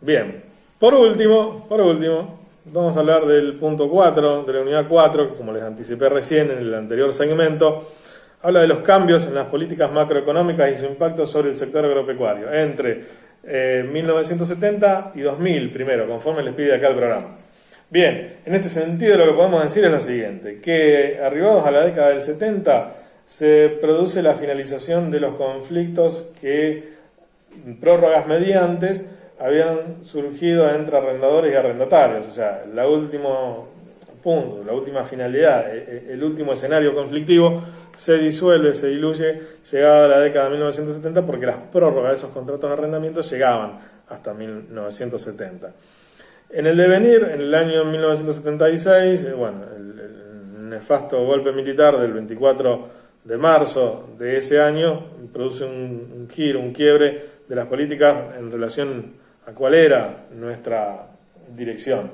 Bien, por último, vamos a hablar del punto 4, de la unidad 4, que como les anticipé recién en el anterior segmento, habla de los cambios en las políticas macroeconómicas y su impacto sobre el sector agropecuario entre 1970 y 2000 primero, conforme les pide acá el programa. Bien, en este sentido lo que podemos decir es lo siguiente, que arribados a la década del 70 se produce la finalización de los conflictos que, prórrogas mediantes, habían surgido entre arrendadores y arrendatarios, o sea, el último punto, la última finalidad, el último escenario conflictivo se disuelve, se diluye, llegada la década de 1970, porque las prórrogas de esos contratos de arrendamiento llegaban hasta 1970. En el devenir, en el año 1976, el nefasto golpe militar del 24 de marzo de ese año produce un giro, un quiebre de las políticas en relación a cuál era nuestra dirección,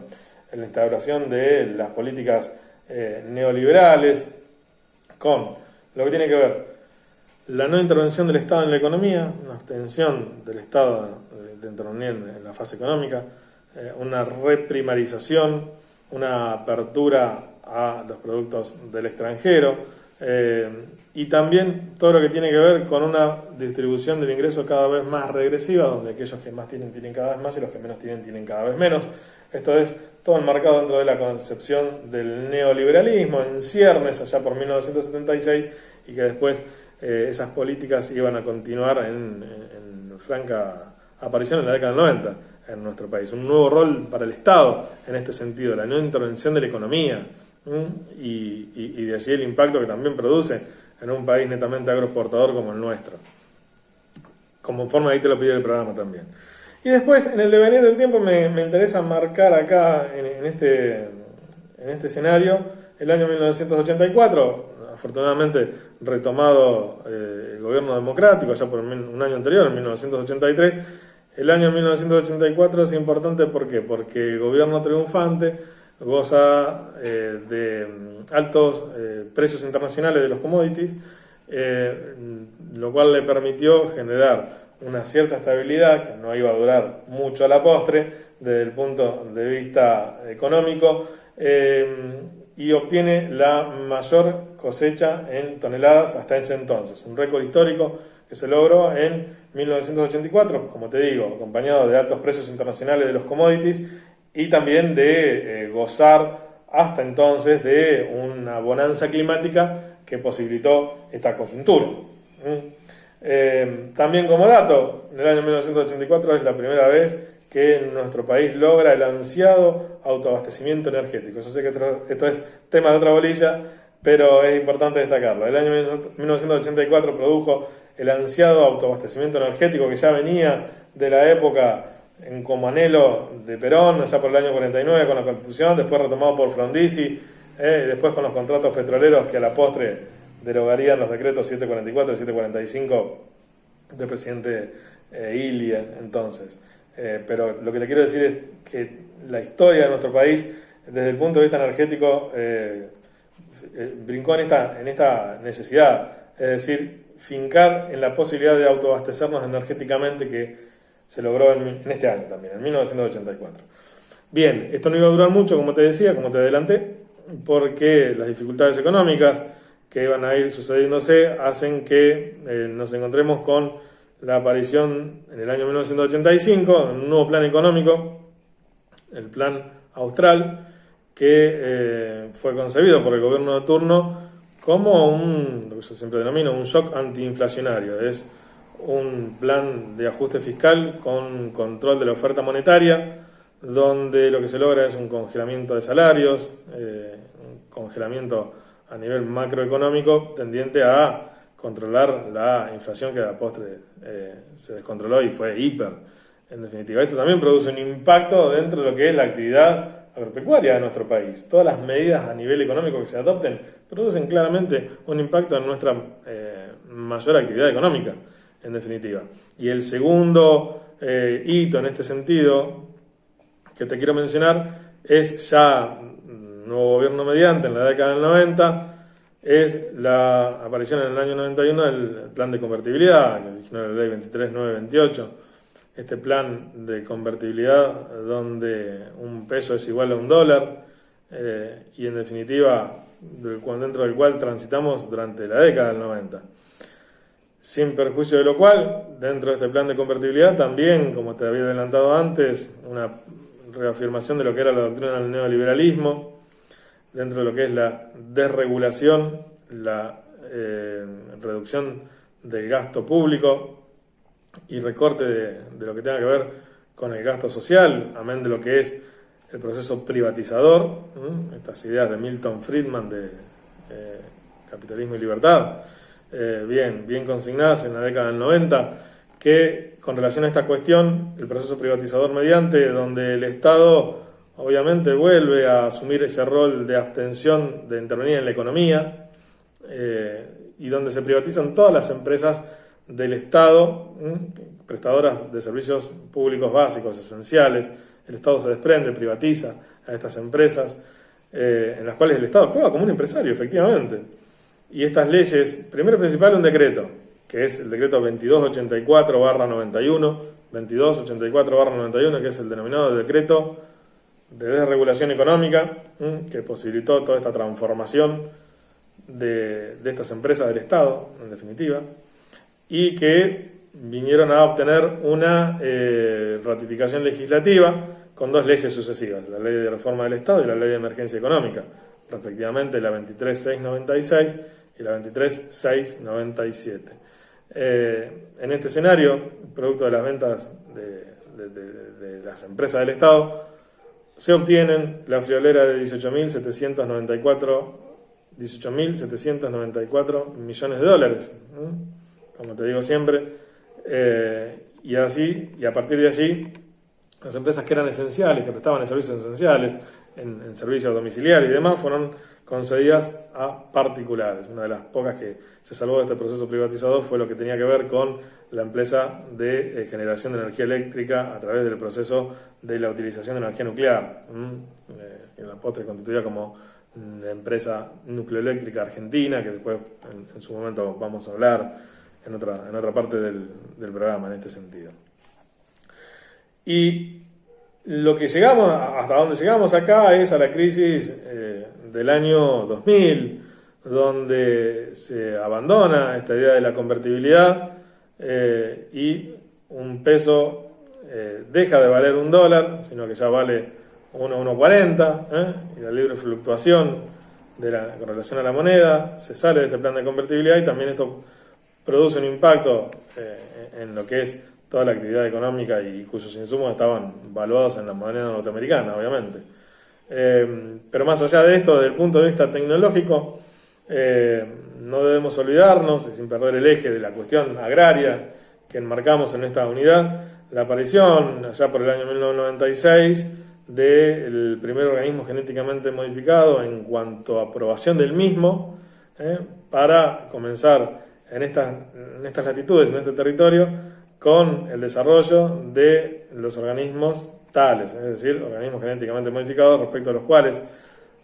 en la instauración de las políticas neoliberales, con lo que tiene que ver la no intervención del Estado en la economía, una abstención del Estado de intervenir en la fase económica, una reprimarización, una apertura a los productos del extranjero, y también todo lo que tiene que ver con una distribución del ingreso cada vez más regresiva, donde aquellos que más tienen cada vez más y los que menos tienen cada vez menos. Esto es todo enmarcado dentro de la concepción del neoliberalismo en ciernes allá por 1976, y que después esas políticas iban a continuar en franca aparición en la década del 90 en nuestro país. Un nuevo rol para el Estado en este sentido, la no intervención de la economía, y de allí el impacto que también produce en un país netamente agroexportador como el nuestro. Como forma, ahí te lo pide el programa también. Y después, en el devenir del tiempo, me interesa marcar acá, en este escenario, el año 1984, afortunadamente retomado el gobierno democrático, ya por un año anterior, en 1983. El año 1984 es importante, ¿por qué? Porque el gobierno triunfante goza de altos precios internacionales de los commodities, lo cual le permitió generar una cierta estabilidad que no iba a durar mucho a la postre desde el punto de vista económico, y obtiene la mayor cosecha en toneladas hasta ese entonces, un récord histórico que se logró en 1984, como te digo, acompañado de altos precios internacionales de los commodities y también de gozar hasta entonces de una bonanza climática que posibilitó esta coyuntura. También como dato, en el año 1984 es la primera vez que nuestro país logra el ansiado autoabastecimiento energético. Yo sé que esto es tema de otra bolilla, pero es importante destacarlo. El año 1984 produjo el ansiado autoabastecimiento energético que ya venía de la época como anhelo de Perón, allá por el año 49 con la Constitución, después retomado por Frondizi, después con los contratos petroleros que a la postre derogarían los decretos 744 y 745 del presidente Ilia entonces. Pero lo que te quiero decir es que la historia de nuestro país, desde el punto de vista energético, brincó en esta necesidad, es decir, fincar en la posibilidad de autoabastecernos energéticamente, que se logró en este año también, en 1984. Bien, esto no iba a durar mucho, como te decía, como te adelanté, porque las dificultades económicas que iban a ir sucediéndose hacen que nos encontremos con la aparición en el año 1985 de un nuevo plan económico, el Plan Austral, que fue concebido por el gobierno de turno como lo que yo siempre denomino un shock antiinflacionario. Es un plan de ajuste fiscal con control de la oferta monetaria, donde lo que se logra es un congelamiento de salarios, un congelamiento a nivel macroeconómico tendiente a controlar la inflación, que a la postre se descontroló y fue hiper, en definitiva. Esto también produce un impacto dentro de lo que es la actividad agropecuaria de nuestro país. Todas las medidas a nivel económico que se adopten producen claramente un impacto en nuestra mayor actividad económica, en definitiva. Y el segundo hito en este sentido que te quiero mencionar es ya nuevo gobierno mediante en la década del 90, es la aparición en el año 91 del plan de convertibilidad, que originó la ley 23.928 este plan de convertibilidad donde un peso es igual a un dólar, y en definitiva dentro del cual transitamos durante la década del 90. Sin perjuicio de lo cual, dentro de este plan de convertibilidad también, como te había adelantado antes, una reafirmación de lo que era la doctrina del neoliberalismo, dentro de lo que es la desregulación, la reducción del gasto público y recorte de lo que tenga que ver con el gasto social, amén de lo que es el proceso privatizador, estas ideas de Milton Friedman de capitalismo y libertad, bien consignadas en la década del 90, que con relación a esta cuestión, el proceso privatizador mediante, donde el Estado obviamente vuelve a asumir ese rol de abstención de intervenir en la economía, y donde se privatizan todas las empresas del Estado, prestadoras de servicios públicos básicos, esenciales. El Estado se desprende, privatiza a estas empresas, en las cuales el Estado actúa como un empresario, efectivamente. Y estas leyes, primero y principal, un decreto, que es el decreto 2284/91, 2284/91, que es el denominado decreto de desregulación económica, que posibilitó toda esta transformación de estas empresas del Estado, en definitiva, y que vinieron a obtener una ratificación legislativa con dos leyes sucesivas, la Ley de Reforma del Estado y la Ley de Emergencia Económica, respectivamente la 23696 y la 23697. En este escenario, producto de las ventas de las empresas del Estado, se obtienen la friolera de 18.794 millones de dólares, como te digo siempre, y a partir de allí, las empresas que eran esenciales, que prestaban servicios esenciales, en servicios domiciliarios y demás, fueron concedidas a particulares. Una de las pocas que se salvó de este proceso privatizador fue lo que tenía que ver con la empresa de generación de energía eléctrica a través del proceso de la utilización de energía nuclear, que en la postre constituía como la empresa nucleoeléctrica argentina, que después en su momento vamos a hablar en otra parte del programa en este sentido. Y hasta donde llegamos acá es a la crisis del año 2000, donde se abandona esta idea de la convertibilidad, y un peso deja de valer un dólar, sino que ya vale 1,40, y la libre fluctuación con relación a la moneda se sale de este plan de convertibilidad, y también esto produce un impacto en lo que es toda la actividad económica y cuyos insumos estaban valuados en la moneda norteamericana, obviamente. Pero más allá de esto, desde el punto de vista tecnológico, no debemos olvidarnos, y sin perder el eje de la cuestión agraria que enmarcamos en esta unidad, la aparición, allá por el año 1996, del primer organismo genéticamente modificado en cuanto a aprobación del mismo, para comenzar en estas latitudes, en este territorio, con el desarrollo de los organismos tales, es decir, organismos genéticamente modificados, respecto a los cuales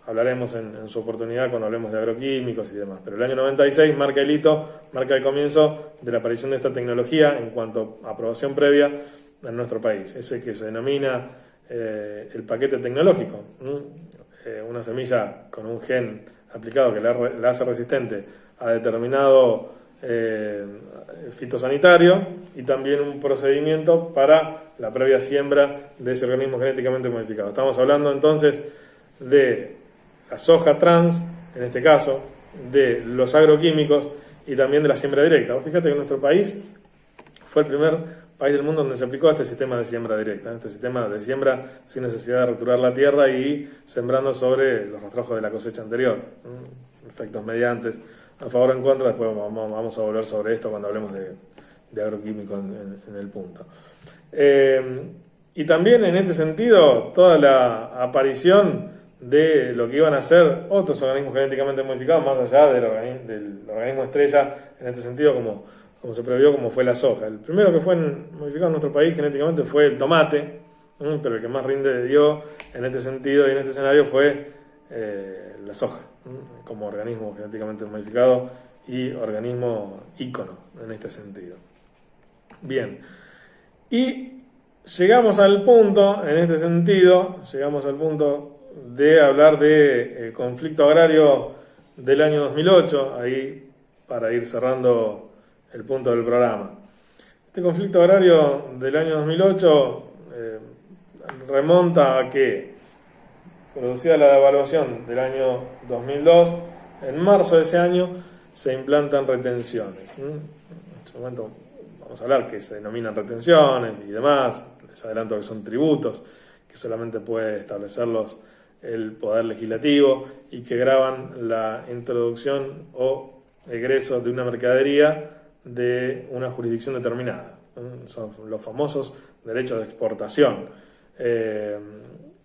hablaremos en su oportunidad cuando hablemos de agroquímicos y demás. Pero el año 96 marca el hito, marca el comienzo de la aparición de esta tecnología en cuanto a aprobación previa en nuestro país, ese que se denomina el paquete tecnológico, una semilla con un gen aplicado que la hace resistente a determinado fitosanitario, y también un procedimiento para la previa siembra de ese organismo genéticamente modificado. Estamos hablando entonces de la soja trans, en este caso, de los agroquímicos y también de la siembra directa. Vos fíjate que nuestro país fue el primer país del mundo donde se aplicó este sistema de siembra directa, este sistema de siembra sin necesidad de retorar la tierra y sembrando sobre los rastrojos de la cosecha anterior. Efectos mediantes, a favor o en contra, después vamos a volver sobre esto cuando hablemos de agroquímicos en el punto. Y también en este sentido, toda la aparición de lo que iban a ser otros organismos genéticamente modificados, más allá del organismo estrella, en este sentido, como se previó, como fue la soja. El primero que fue modificado en nuestro país genéticamente fue el tomate, pero el que más rinde dio en este sentido y en este escenario fue la soja, como organismo genéticamente modificado y organismo ícono en este sentido. Bien, y llegamos al punto, en este sentido, llegamos al punto de hablar del conflicto agrario del año 2008, ahí para ir cerrando el punto del programa. Este conflicto agrario del año 2008 remonta a que, producida la devaluación del año 2002, en marzo de ese año se implantan retenciones. En este momento vamos a hablar que se denominan retenciones y demás. Les adelanto que son tributos que solamente puede establecerlos el Poder Legislativo y que gravan la introducción o egreso de una mercadería de una jurisdicción determinada. Son los famosos derechos de exportación.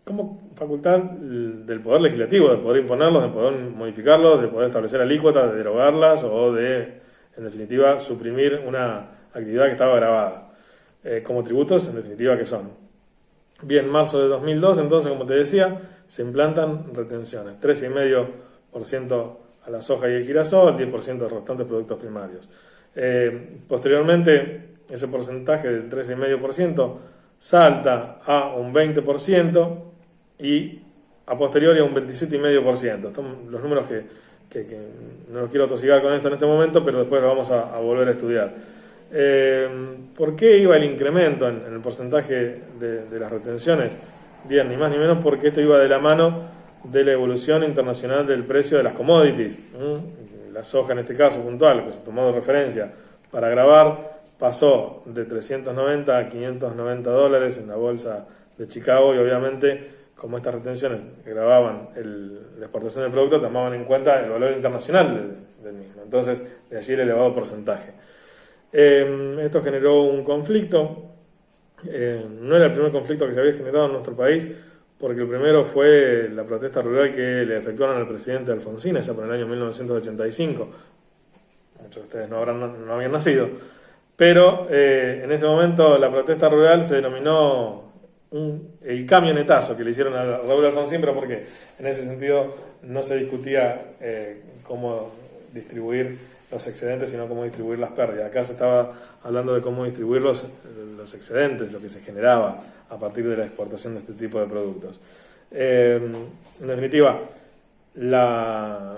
Como facultad del Poder Legislativo, de poder imponerlos, de poder modificarlos, de poder establecer alícuotas, de derogarlas o de, en definitiva, suprimir una actividad que estaba grabada. Como tributos, en definitiva, que son. Bien, marzo de 2002, entonces, como te decía, se implantan retenciones, 13,5% a la soja y el girasol, 10% de los restantes productos primarios. Posteriormente, ese porcentaje del 13,5% salta a un 20% y a posteriori a un 27,5%. Estos son los números que no los quiero atosigar con esto en este momento, pero después lo vamos a volver a estudiar. ¿Por qué iba el incremento en el porcentaje de las retenciones? Bien, ni más ni menos porque esto iba de la mano de la evolución internacional del precio de las commodities. La soja en este caso puntual, que se tomó de referencia para grabar, pasó de 390 a 590 dólares en la bolsa de Chicago y obviamente como estas retenciones grababan la exportación del producto, tomaban en cuenta el valor internacional del mismo. Entonces, de allí el elevado porcentaje. Esto generó un conflicto. No era el primer conflicto que se había generado en nuestro país, porque el primero fue la protesta rural que le efectuaron al presidente Alfonsín allá por el año 1985. Muchos de ustedes no habían nacido, pero en ese momento la protesta rural se denominó el camionetazo que le hicieron a Raúl Alfonsín, pero porque en ese sentido no se discutía cómo distribuir los excedentes, sino cómo distribuir las pérdidas. Acá se estaba hablando de cómo distribuir los excedentes, lo que se generaba a partir de la exportación de este tipo de productos. En definitiva, la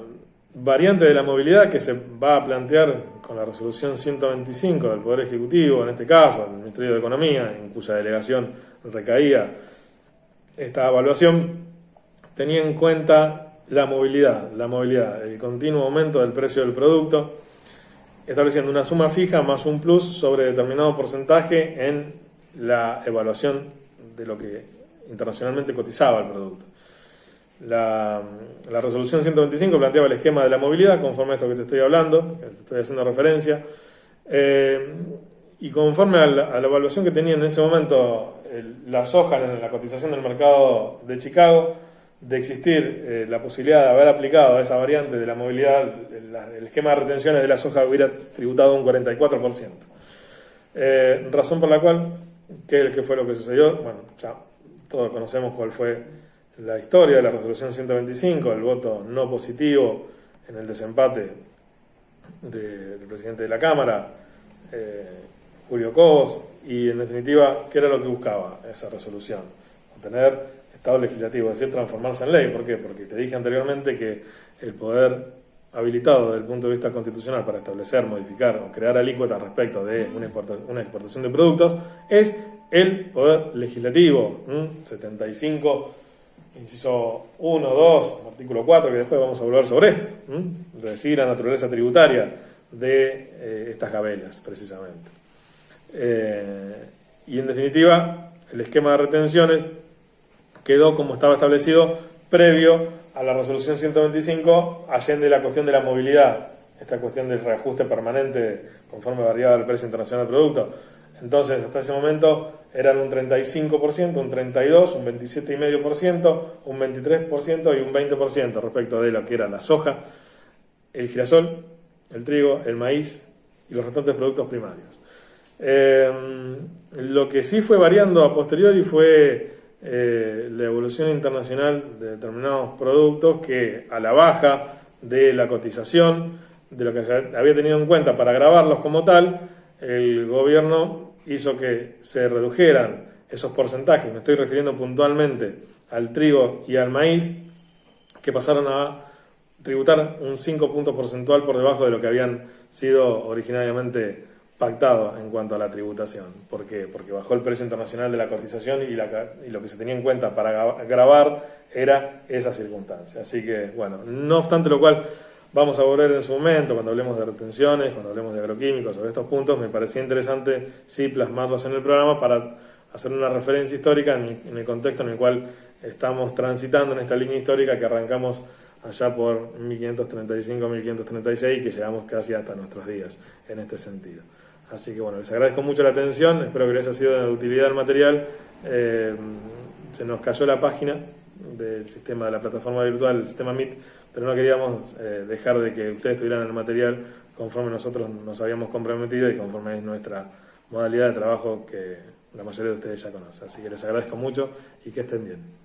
variante de la movilidad que se va a plantear con la resolución 125 del Poder Ejecutivo, en este caso, el Ministerio de Economía, en cuya delegación recaía esta evaluación, tenía en cuenta la movilidad, el continuo aumento del precio del producto, estableciendo una suma fija más un plus sobre determinado porcentaje en la evaluación de lo que internacionalmente cotizaba el producto. La resolución 125 planteaba el esquema de la movilidad conforme a esto que te estoy hablando, que te estoy haciendo referencia, y conforme a la evaluación que tenía en ese momento la soja en la cotización del mercado de Chicago, de existir la posibilidad de haber aplicado a esa variante de la movilidad, el esquema de retenciones de la soja hubiera tributado un 44%. Razón por la cual, ¿qué fue lo que sucedió? Bueno, ya todos conocemos cuál fue la historia de la resolución 125, el voto no positivo en el desempate del presidente de la Cámara, Julio Cobos, y en definitiva, ¿qué era lo que buscaba esa resolución? Obtener Estado legislativo, es decir, transformarse en ley. ¿Por qué? Porque te dije anteriormente que el poder habilitado desde el punto de vista constitucional para establecer, modificar o crear alícuotas respecto de una exportación de productos es el poder legislativo. 75, inciso 1, 2, artículo 4, que después vamos a volver sobre esto. Decir la naturaleza tributaria de estas gabelas, precisamente. Y en definitiva, el esquema de retenciones quedó como estaba establecido previo a la resolución 125, allende la cuestión de la movilidad, esta cuestión del reajuste permanente conforme variaba el precio internacional del producto. Entonces, hasta ese momento eran un 35%, un 32%, un 27,5%, un 23% y un 20% respecto de lo que era la soja, el girasol, el trigo, el maíz y los restantes productos primarios. Lo que sí fue variando a posteriori fue la evolución internacional de determinados productos que a la baja de la cotización, de lo que había tenido en cuenta para grabarlos como tal, el gobierno hizo que se redujeran esos porcentajes, me estoy refiriendo puntualmente al trigo y al maíz, que pasaron a tributar un 5 puntos porcentual por debajo de lo que habían sido originariamente pactado en cuanto a la tributación. ¿Por qué? Porque bajó el precio internacional de la cotización y lo que se tenía en cuenta para grabar era esa circunstancia. Así que, bueno, no obstante lo cual, vamos a volver en su momento, cuando hablemos de retenciones, cuando hablemos de agroquímicos, sobre estos puntos, me parecía interesante sí plasmarlos en el programa para hacer una referencia histórica en el contexto en el cual estamos transitando en esta línea histórica que arrancamos allá por 1535, 1536 y que llegamos casi hasta nuestros días en este sentido. Así que bueno, les agradezco mucho la atención, espero que les haya sido de utilidad el material. Se nos cayó la página del sistema de la plataforma virtual, el sistema Meet, pero no queríamos dejar de que ustedes tuvieran el material conforme nosotros nos habíamos comprometido y conforme es nuestra modalidad de trabajo que la mayoría de ustedes ya conocen. Así que les agradezco mucho y que estén bien.